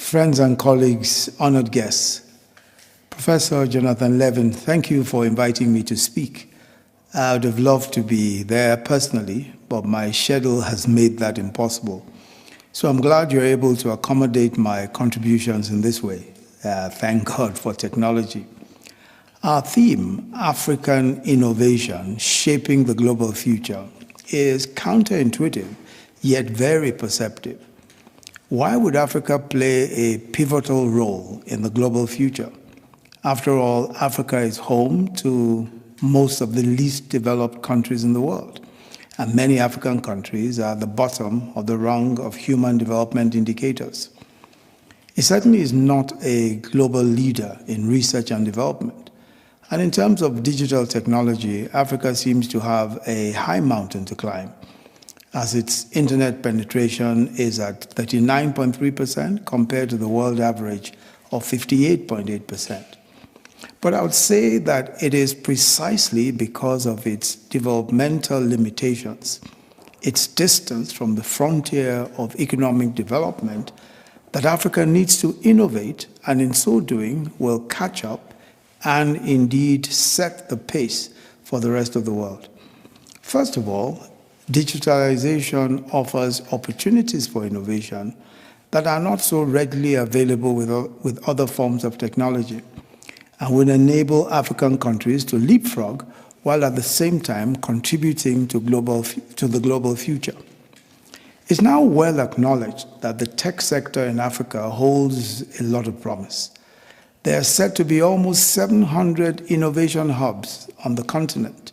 Friends and colleagues, honored guests, Professor Jonathan Levin, thank you for inviting me to speak. I would have loved to be there personally, but my schedule has made that impossible. So I'm glad you're able to accommodate my contributions in this way. Thank God for technology. Our theme, African Innovation, Shaping the Global Future, is counterintuitive, yet very perceptive. Why would Africa play a pivotal role in the global future? After all, Africa is home to most of the least developed countries in the world, and many African countries are at the bottom of the rung of human development indicators. It certainly is not a global leader in research and development. And in terms of digital technology, Africa seems to have a high mountain to climb, as its internet penetration is at 39.3% compared to the world average of 58.8%. But I would say that it is precisely because of its developmental limitations, its distance from the frontier of economic development, that Africa needs to innovate, and in so doing will catch up and indeed set the pace for the rest of the world. First of all, digitalization offers opportunities for innovation that are not so readily available with other forms of technology, and will enable African countries to leapfrog while at the same time contributing to the global future. It's now well acknowledged that the tech sector in Africa holds a lot of promise. There are said to be almost 700 innovation hubs on the continent,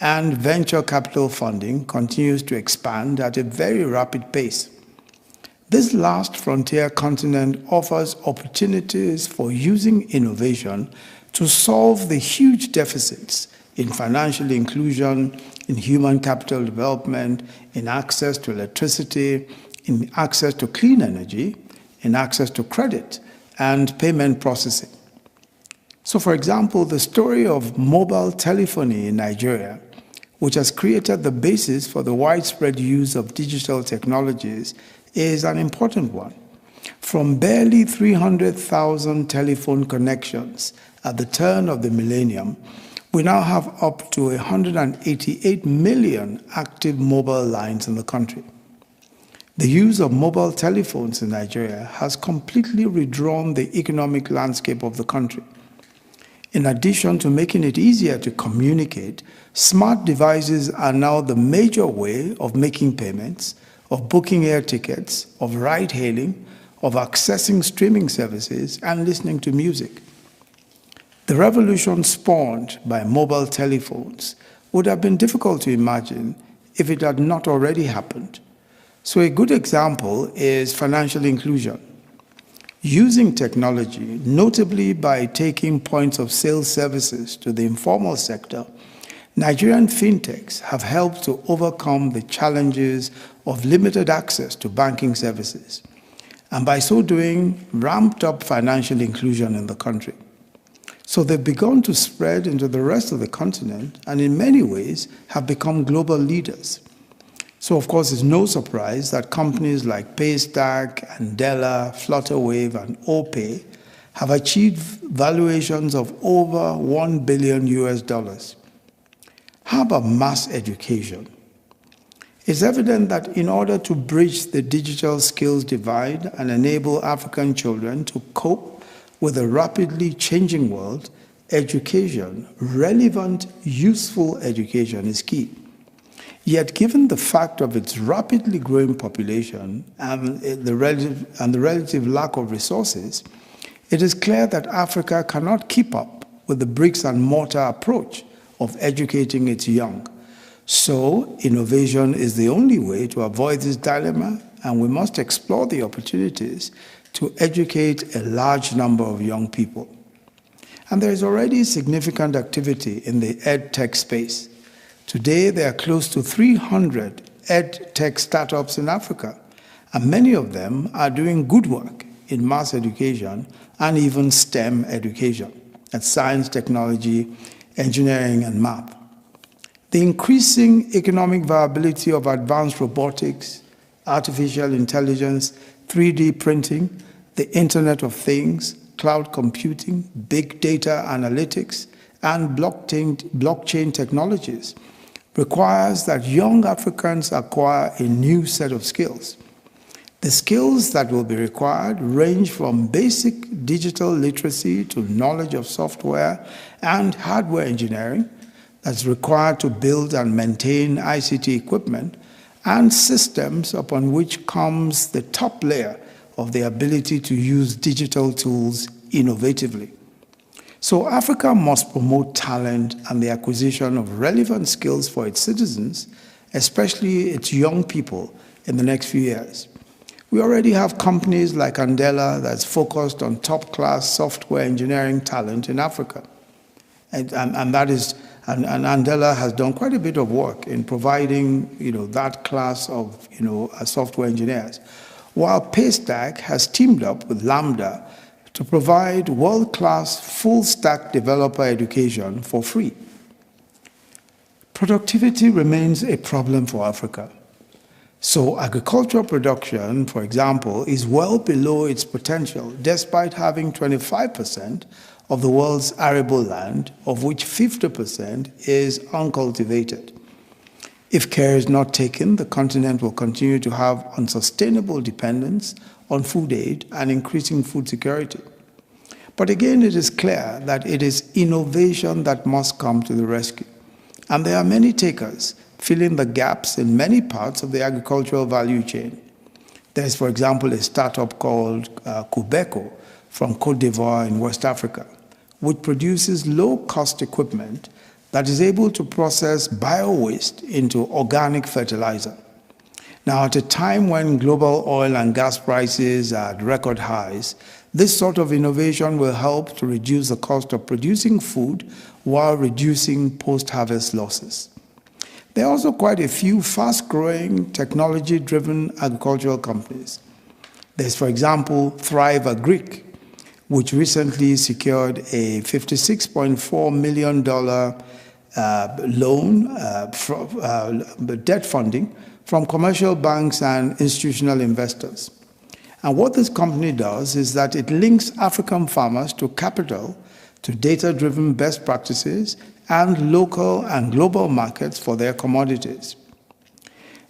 and venture capital funding continues to expand at a very rapid pace. This last frontier continent offers opportunities for using innovation to solve the huge deficits in financial inclusion, in human capital development, in access to electricity, in access to clean energy, in access to credit and payment processing. So, for example, the story of mobile telephony in Nigeria, which has created the basis for the widespread use of digital technologies, is an important one. From barely 300,000 telephone connections at the turn of the millennium, we now have up to 188 million active mobile lines in the country. The use of mobile telephones in Nigeria has completely redrawn the economic landscape of the country. In addition to making it easier to communicate, smart devices are now the major way of making payments, of booking air tickets, of ride-hailing, of accessing streaming services, and listening to music. The revolution spawned by mobile telephones would have been difficult to imagine if it had not already happened. So a good example is financial inclusion. Using technology, notably by taking points of sale services to the informal sector, Nigerian fintechs have helped to overcome the challenges of limited access to banking services, and by so doing, ramped up financial inclusion in the country. So they've begun to spread into the rest of the continent, and in many ways have become global leaders. So, of course, it's no surprise that companies like Paystack, Andela, Flutterwave, and Opay have achieved valuations of over $1 billion US. How about mass education? It's evident that in order to bridge the digital skills divide and enable African children to cope with a rapidly changing world, education, relevant, useful education is key. Yet, given the fact of its rapidly growing population and the relative lack of resources, it is clear that Africa cannot keep up with the bricks and mortar approach of educating its young. So, innovation is the only way to avoid this dilemma, and we must explore the opportunities to educate a large number of young people. And there is already significant activity in the ed-tech space. Today, there are close to 300 ed-tech startups in Africa, and many of them are doing good work in mass education and even STEM education, that's science, technology, engineering, and math. The increasing economic viability of advanced robotics, artificial intelligence, 3D printing, the Internet of Things, cloud computing, big data analytics, and blockchain technologies requires that young Africans acquire a new set of skills. The skills that will be required range from basic digital literacy to knowledge of software and hardware engineering that's required to build and maintain ICT equipment and systems upon which comes the top layer of the ability to use digital tools innovatively. So Africa must promote talent and the acquisition of relevant skills for its citizens, especially its young people, in the next few years. We already have companies like Andela that's focused on top-class software engineering talent in Africa. And Andela has done quite a bit of work in providing, that class of, software engineers, while Paystack has teamed up with Lambda to provide world-class full-stack developer education for free. Productivity remains a problem for Africa. So agricultural production, for example, is well below its potential, despite having 25% of the world's arable land, of which 50% is uncultivated. If care is not taken, the continent will continue to have unsustainable dependence on food aid and increasing food security. But again, it is clear that it is innovation that must come to the rescue. And there are many takers filling the gaps in many parts of the agricultural value chain. There is, for example, a startup called Kubeco from Côte d'Ivoire in West Africa, which produces low-cost equipment that is able to process bio-waste into organic fertilizer. Now, at a time when global oil and gas prices are at record highs, this sort of innovation will help to reduce the cost of producing food while reducing post-harvest losses. There are also quite a few fast-growing, technology-driven agricultural companies. There's, for example, Thrive Agric, which recently secured a $56.4 million debt funding from commercial banks and institutional investors. And what this company does is that it links African farmers to capital, to data-driven best practices, and local and global markets for their commodities.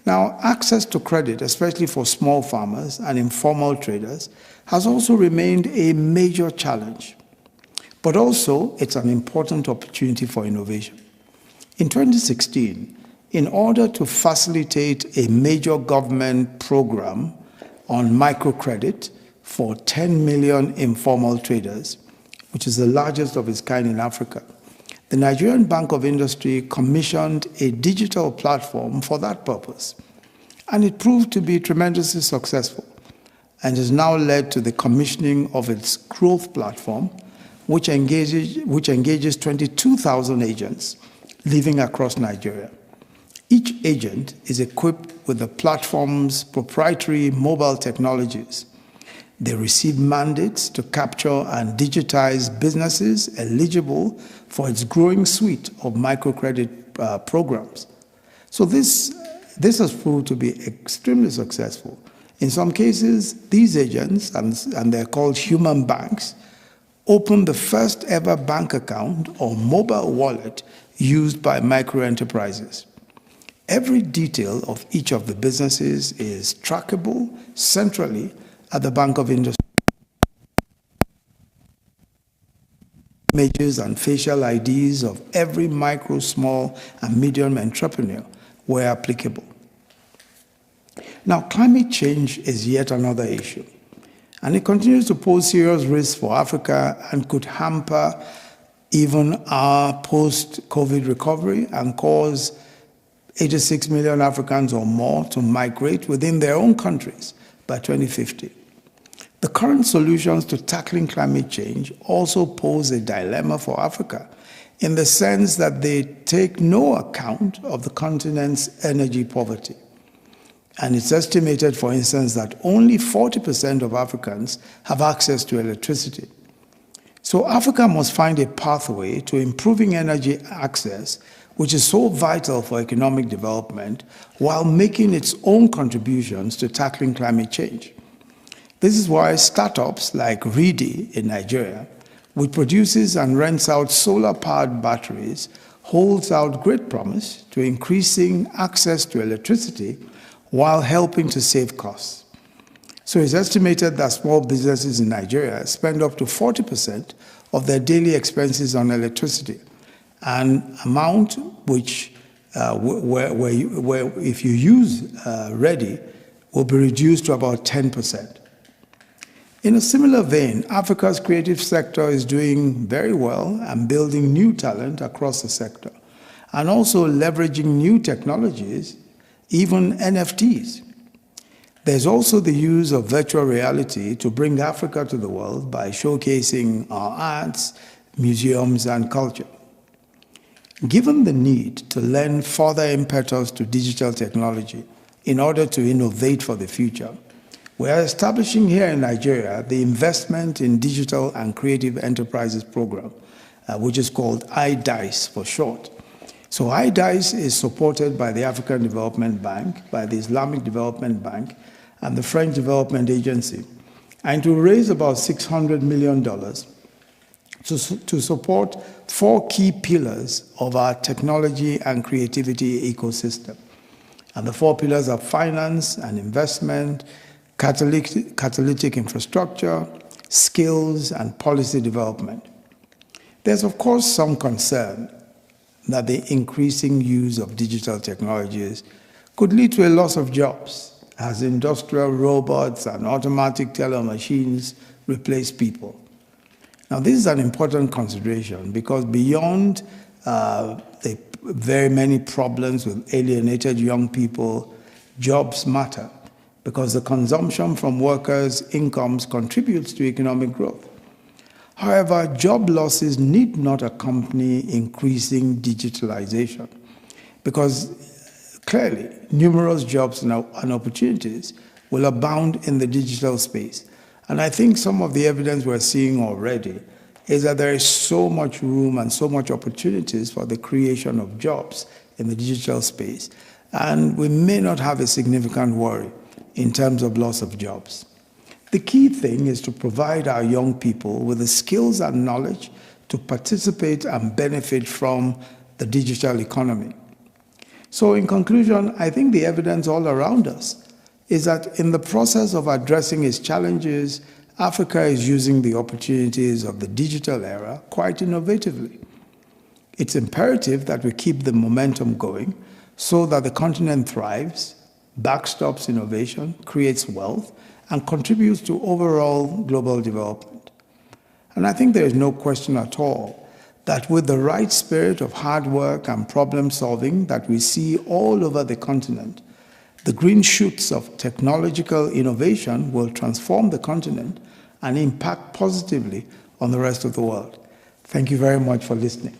Now, access to credit, especially for small farmers and informal traders, has also remained a major challenge. But also, it's an important opportunity for innovation. In 2016, in order to facilitate a major government program on microcredit for 10 million informal traders, which is the largest of its kind in Africa, the Nigerian Bank of Industry commissioned a digital platform for that purpose. And it proved to be tremendously successful and has now led to the commissioning of its growth platform, which engages 22,000 agents living across Nigeria. Each agent is equipped with the platform's proprietary mobile technologies. They receive mandates to capture and digitize businesses eligible for its growing suite of microcredit programs. So this has proved to be extremely successful. In some cases, these agents, and they're called human banks, open the first ever bank account or mobile wallet used by microenterprises. Every detail of each of the businesses is trackable centrally at the Bank of Industry. Images and facial IDs of every micro, small, and medium entrepreneur where applicable. Now, climate change is yet another issue, and it continues to pose serious risks for Africa and could hamper even our post-COVID recovery and cause 86 million Africans or more to migrate within their own countries by 2050. The current solutions to tackling climate change also pose a dilemma for Africa in the sense that they take no account of the continent's energy poverty. And it's estimated, for instance, that only 40% of Africans have access to electricity. So Africa must find a pathway to improving energy access, which is so vital for economic development, while making its own contributions to tackling climate change. This is why startups like Reedy in Nigeria, which produces and rents out solar-powered batteries, holds out great promise to increasing access to electricity while helping to save costs. So it's estimated that small businesses in Nigeria spend up to 40% of their daily expenses on electricity, an amount which, if you use Ready, will be reduced to about 10%. In a similar vein, Africa's creative sector is doing very well and building new talent across the sector, and also leveraging new technologies, even NFTs. There's also the use of virtual reality to bring Africa to the world by showcasing our arts, museums, and culture. Given the need to lend further impetus to digital technology in order to innovate for the future, we are establishing here in Nigeria the Investment in Digital and Creative Enterprises Program, which is called iDice for short. So iDice is supported by the African Development Bank, by the Islamic Development Bank, and the French Development Agency, and to raise about $600 million to support 4 key pillars of our technology and creativity ecosystem. And the 4 pillars are finance and investment, catalytic infrastructure, skills, and policy development. There's, of course, some concern that the increasing use of digital technologies could lead to a loss of jobs as industrial robots and automatic teller machines replace people. Now, this is an important consideration because beyond the very many problems with alienated young people, jobs matter, because the consumption from workers' incomes contributes to economic growth. However, job losses need not accompany increasing digitalization, because clearly numerous jobs and opportunities will abound in the digital space. And I think some of the evidence we're seeing already is that there is so much room and so much opportunities for the creation of jobs in the digital space. And we may not have a significant worry in terms of loss of jobs. The key thing is to provide our young people with the skills and knowledge to participate and benefit from the digital economy. So in conclusion, I think the evidence all around us is that in the process of addressing its challenges, Africa is using the opportunities of the digital era quite innovatively. It's imperative that we keep the momentum going so that the continent thrives, backstops innovation, creates wealth, and contributes to overall global development. And I think there is no question at all that with the right spirit of hard work and problem solving that we see all over the continent, the green shoots of technological innovation will transform the continent and impact positively on the rest of the world. Thank you very much for listening.